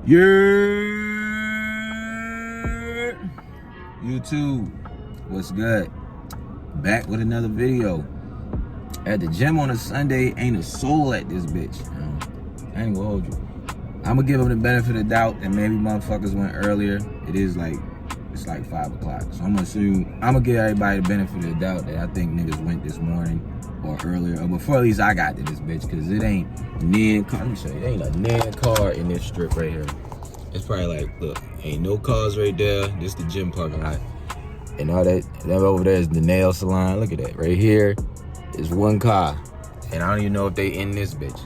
Yeah, YouTube, what's good? Back with another video. At the gym on a Sunday, ain't a soul at this bitch. I ain't gonna hold you. I'm gonna give them the benefit of the doubt that maybe motherfuckers went earlier. It's like 5 o'clock. So I'm gonna give everybody the benefit of the doubt that I think niggas went this morning or earlier, or before at least I got to this bitch, cause it ain't near car. Let me show you, it ain't a near car in this strip right here. It's probably like, look, ain't no cars right there. This the gym parking lot. And all that over there is the nail salon. Look at that. Right here is one car. And I don't even know if they in this bitch.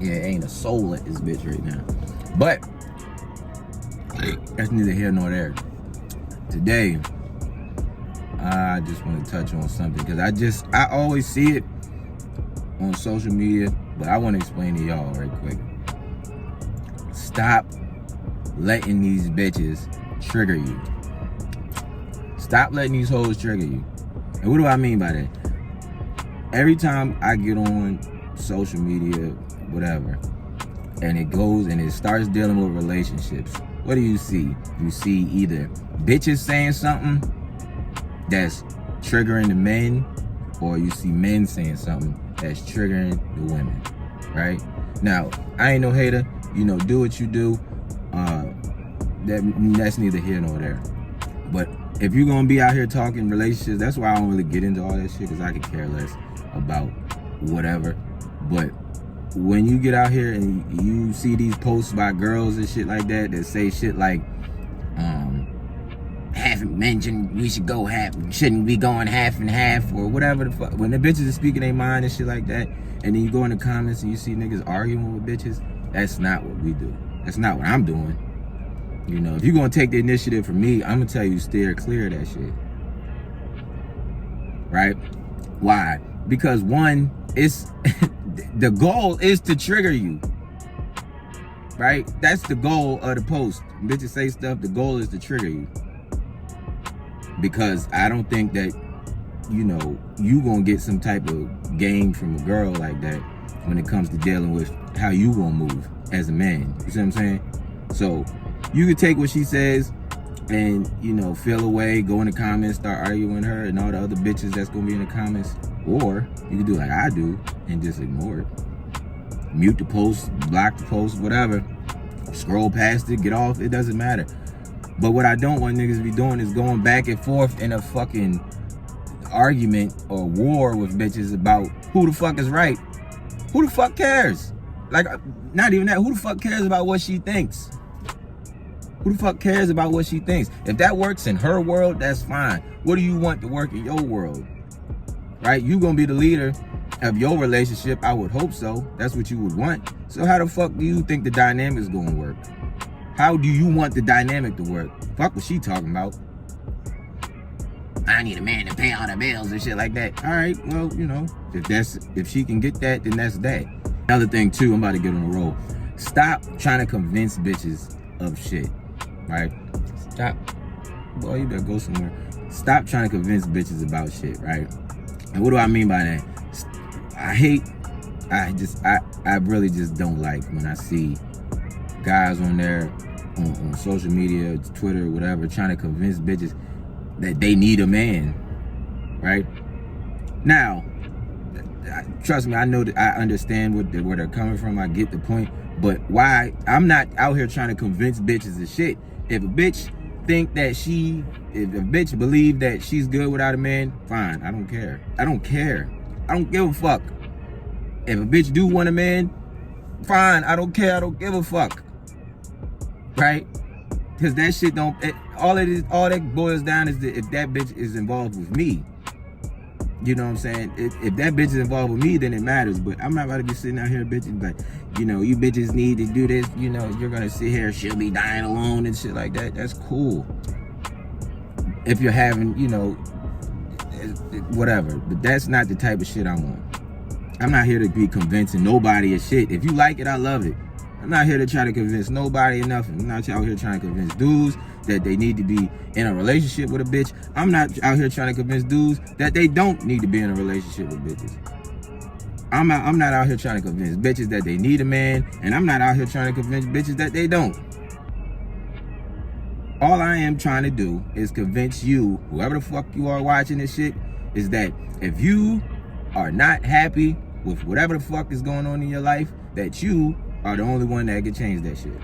Yeah, ain't a soul at this bitch right now. But that's neither here nor there. Today, I just want to touch on something because I always see it on social media, but I want to explain to y'all right quick. Stop letting these bitches trigger you. Stop letting these hoes trigger you. And what do I mean by that? Every time I get on social media, whatever, and it starts dealing with relationships, what do you see? You see either bitches saying something that's triggering the men, or you see men saying something that's triggering the women, right? Now, I ain't no hater, do what you do. That's neither here nor there. But if you're gonna be out here talking relationships, that's why I don't really get into all that shit, because I could care less about whatever. But when you get out here and you see these posts by girls and shit like that say shit like, haven't mentioned we should go shouldn't be going half and half, or whatever the fuck. When the bitches are speaking their mind and shit like that, and then you go in the comments and you see niggas arguing with bitches, that's not what we do. That's not what I'm doing. If you're gonna take the initiative from me, I'm gonna tell you steer clear of that shit. Right? Why? Because one, it's the goal is to trigger you. Right? That's the goal of the post. Bitches say stuff, the goal is to trigger you. Because I don't think that, you gonna get some type of game from a girl like that when it comes to dealing with how you gonna move as a man. You see what I'm saying? So you could take what she says and, feel away, go in the comments, start arguing with her and all the other bitches that's gonna be in the comments. Or you could do like I do and just ignore it. Mute the post, block the post, whatever. Scroll past it, get off, it doesn't matter. But what I don't want niggas to be doing is going back and forth in a fucking argument or war with bitches about who the fuck is right. Who the fuck cares? Like, not even that, who the fuck cares about what she thinks? Who the fuck cares about what she thinks? If that works in her world, that's fine. What do you want to work in your world? Right? You gonna be the leader of your relationship. I would hope so. That's what you would want. So how the fuck do you think the dynamic is gonna work? How do you want the dynamic to work? Fuck what she talking about. I need a man to pay all the bills and shit like that. All right, well, if she can get that, then that's that. Another thing too, I'm about to get on a roll. Stop trying to convince bitches of shit. Right? Stop. Boy, you better go somewhere. Stop trying to convince bitches about shit, right? And what do I mean by that? I really just don't like when I see guys on there, on social media, Twitter, whatever, trying to convince bitches that they need a man, right? Now, trust me, I know that I understand where they're coming from. I get the point. But why? I'm not out here trying to convince bitches of shit. If a bitch believe that she's good without a man, fine. I don't care. I don't give a fuck. If a bitch do want a man, fine. I don't care. I don't give a fuck. Right? Because that shit all that boils down is that if that bitch is involved with me. You know what I'm saying? If that bitch is involved with me, then it matters. But I'm not about to be sitting out here bitching like, you bitches need to do this. You're gonna sit here, she'll be dying alone and shit like that. That's cool. If you're having, whatever. But that's not the type of shit I'm on. I'm not here to be convincing nobody of shit. If you like it, I love it. I'm not here to try to convince nobody or nothing. I'm not out here trying to convince dudes that they need to be in a relationship with a bitch. I'm not out here trying to convince dudes that they don't need to be in a relationship with bitches. I'm not out here trying to convince bitches that they need a man, and I'm not out here trying to convince bitches that they don't. All I am trying to do is convince you, whoever the fuck you are watching this shit, is that if you are not happy with whatever the fuck is going on in your life, that you are the only one that can change that shit.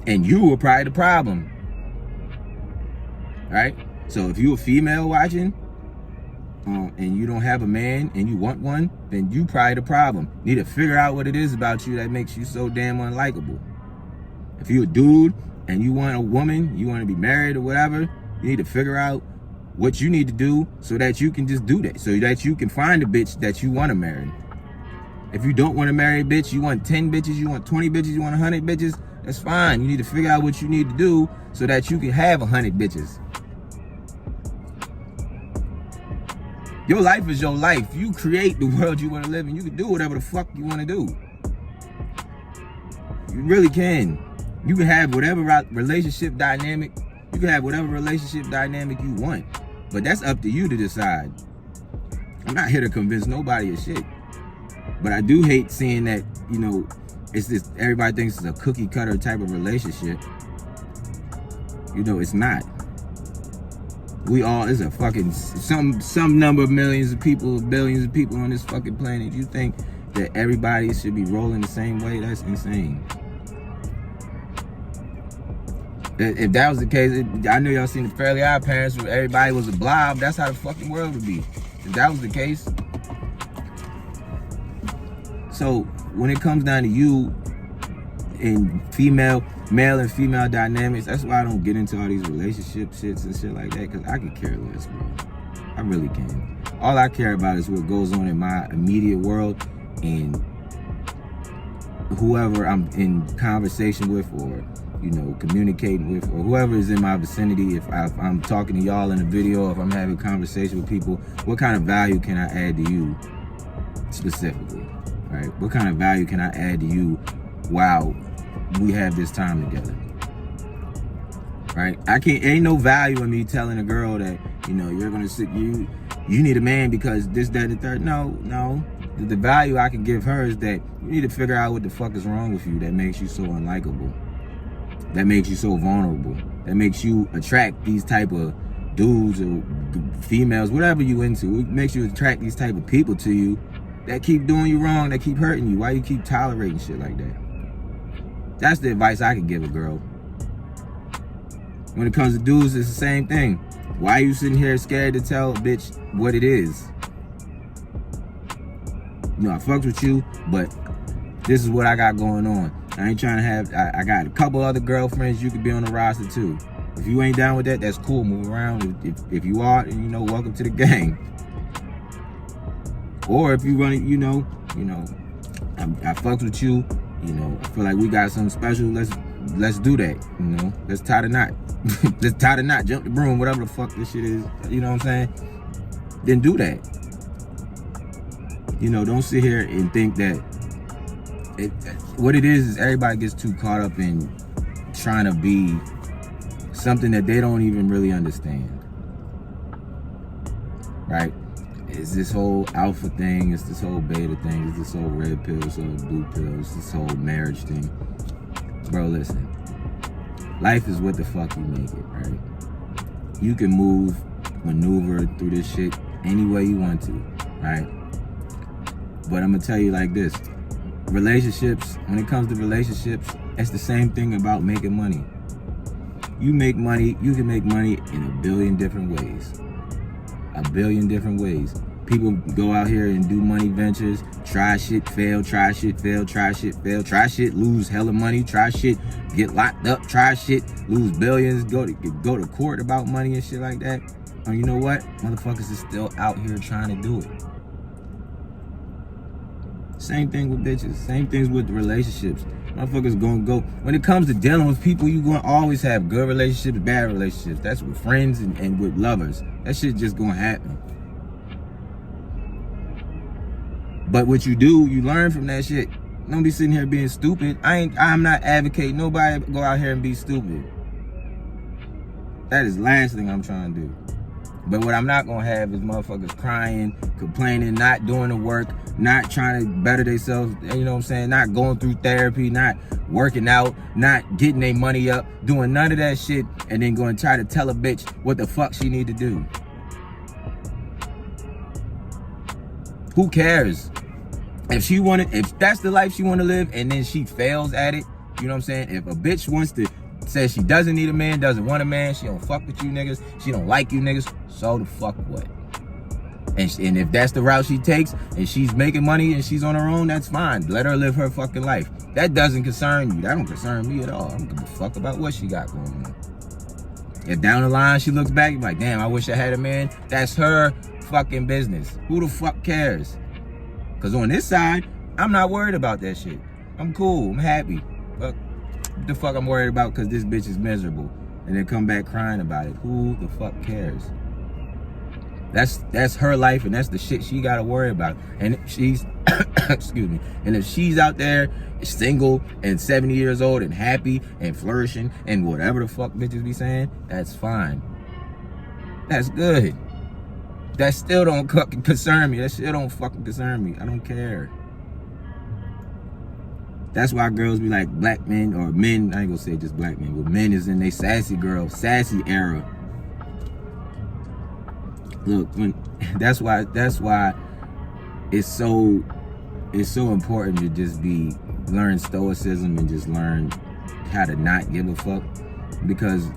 And you are probably the problem. Right? So if you're a female watching, and you don't have a man and you want one, then you probably the problem. You need to figure out what it is about you that makes you so damn unlikable. If you're a dude and you want a woman, you want to be married or whatever, you need to figure out what you need to do so that you can just do that, so that you can find a bitch that you want to marry. If you don't want to marry a bitch, you want 10 bitches, you want 20 bitches, you want 100 bitches, that's fine. You need to figure out what you need to do so that you can have 100 bitches. Your life is your life. You create the world you want to live in. You can do whatever the fuck you want to do. You really can. You can have whatever relationship dynamic. You can have whatever relationship dynamic you want. But that's up to you to decide. I'm not here to convince nobody of shit. But I do hate seeing that, you know, it's this, everybody thinks it's a cookie cutter type of relationship. You know, it's not. We all, it's a fucking, some number of millions of people, billions of people on this fucking planet. You think that everybody should be rolling the same way? That's insane. If that was the case, I know y'all seen the Fairly Odd Parents where everybody was a blob. That's how the fucking world would be. If that was the case. So when it comes down to you and male and female dynamics, that's why I don't get into all these relationship shits and shit like that, because I could care less, bro. I really can. All I care about is what goes on in my immediate world and whoever I'm in conversation with, or, you know, communicating with, or whoever is in my vicinity. If I'm talking to y'all in a video, if I'm having a conversation with people, what kind of value can I add to you specifically, right? What kind of value can I add to you while we have this time together, right? Ain't no value in me telling a girl that, you know, you're gonna sit, you need a man because this, that, and the third. No. The value I can give her is that you need to figure out what the fuck is wrong with you that makes you so unlikable, that makes you so vulnerable, that makes you attract these type of dudes or females, whatever you into. It makes you attract these type of people to you that keep doing you wrong, that keep hurting you. Why you keep tolerating shit like that? That's the advice I could give a girl. When it comes to dudes, it's the same thing. Why are you sitting here scared to tell a bitch what it is? You know, I fucked with you, but this is what I got going on. I ain't trying to have, I got a couple other girlfriends you could be on the roster too. If you ain't down with that, that's cool, move around. If you are, you know, welcome to the gang. Or if you run, you know, I fucked with you, you know, I feel like we got something special, let's do that, you know, let's tie the knot. Let's tie the knot, jump the broom, whatever the fuck this shit is, you know what I'm saying? Then do that. You know, don't sit here and think that what it is everybody gets too caught up in trying to be something that they don't even really understand, right? It's this whole alpha thing, it's this whole beta thing, it's this whole red pill, this whole blue pill, it's this whole marriage thing. Bro, listen, life is what the fuck you make it, right? You can maneuver through this shit any way you want to, right? But I'm gonna tell you like this, relationships, when it comes to relationships, it's the same thing about making money. You make money, you can make money in a billion different ways. A billion different ways. People go out here and do money ventures, try shit, fail, try shit, fail, try shit, fail, try shit, lose hella money, try shit, get locked up, try shit, lose billions, go to court about money and shit like that. And you know what? Motherfuckers is still out here trying to do it. Same thing with bitches. Same things with relationships. Motherfuckers gonna go. When it comes to dealing with people, you gonna always have good relationships, bad relationships. That's with friends and with lovers. That shit just gonna happen. But what you do, you learn from that shit. Don't be sitting here being stupid. I'm not advocating nobody go out here and be stupid. That is the last thing I'm trying to do. But what I'm not gonna have is motherfuckers crying, complaining, not doing the work, not trying to better themselves, you know what I'm saying? Not going through therapy, not working out, not getting their money up, doing none of that shit, and then going to try to tell a bitch what the fuck she need to do. Who cares? If that's the life she want to live and then she fails at it, you know what I'm saying? If a bitch says she doesn't need a man, doesn't want a man, she don't fuck with you niggas, she don't like you niggas, so the fuck what? And if that's the route she takes and she's making money and she's on her own, that's fine. Let her live her fucking life. That doesn't concern you. That don't concern me at all. I don't give a fuck about what she got going on. If down the line she looks back, you're like, damn, I wish I had a man. That's her fucking business. Who the fuck cares? Because on this side, I'm not worried about that shit. I'm cool. I'm happy. But what the fuck I'm worried about because this bitch is miserable. And then come back crying about it. Who the fuck cares? That's her life, and that's the shit she gotta worry about. And if she's excuse me, and if she's out there single and 70 years old and happy and flourishing and whatever the fuck bitches be saying, that's fine. That's good. That still don't fucking concern me. That shit don't fucking concern me. I don't care. That's why girls be like black men, or men, I ain't gonna say just black men, but men is in they sassy era. Look, that's why it's so important to just learn stoicism and just learn how to not give a fuck, because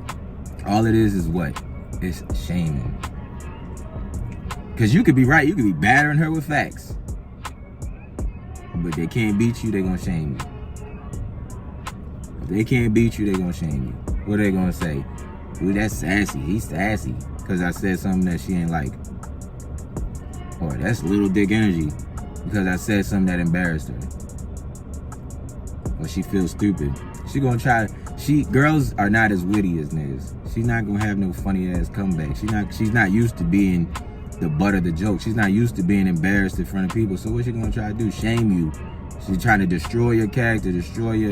all it is what? It's shaming. Because you could be right, you could be battering her with facts, but they can't beat you, they gonna shame you. If they can't beat you, they gonna shame you. What are they gonna say? Ooh, that's sassy, he's sassy because I said something that she ain't like. Or that's little dick energy because I said something that embarrassed her. Or she feels stupid. She gonna try. Girls are not as witty as niggas. She's not gonna have no funny ass comeback. She's not used to being the butt of the joke. She's not used to being embarrassed in front of people. So what's she gonna try to do? Shame you. She's trying to destroy your character, destroy your,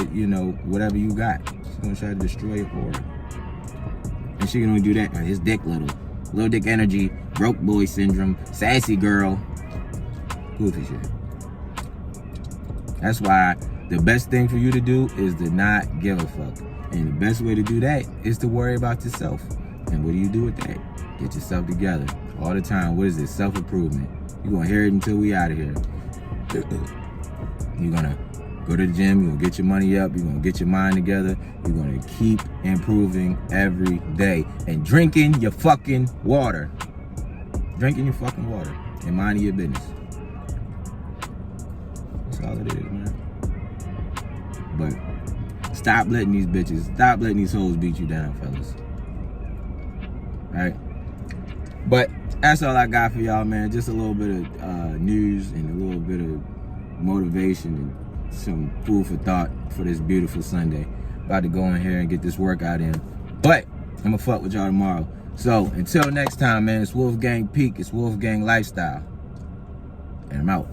whatever you got. She's gonna try to destroy your aura. And she gonna do that. His dick little dick energy, broke boy syndrome, sassy girl, goofy shit. That's why the best thing for you to do is to not give a fuck. And the best way to do that is to worry about yourself. And what do you do with that? Get yourself together all the time. What is this? Self-improvement. You're gonna hear it until we out of here. You're gonna go to the gym, you're gonna get your money up, you're gonna get your mind together, you're gonna keep improving every day. And drinking your fucking water. Drinking your fucking water and minding your business. That's all it is, man. But stop letting these hoes beat you down, fellas. Alright? But that's all I got for y'all, man. Just a little bit of news and a little bit of motivation and some food for thought for this beautiful Sunday. About to go in here and get this workout in. But I'm gonna fuck with y'all tomorrow. So until next time, man, it's WolfgangPeak, it's Wolfgang Lifestyle. And I'm out.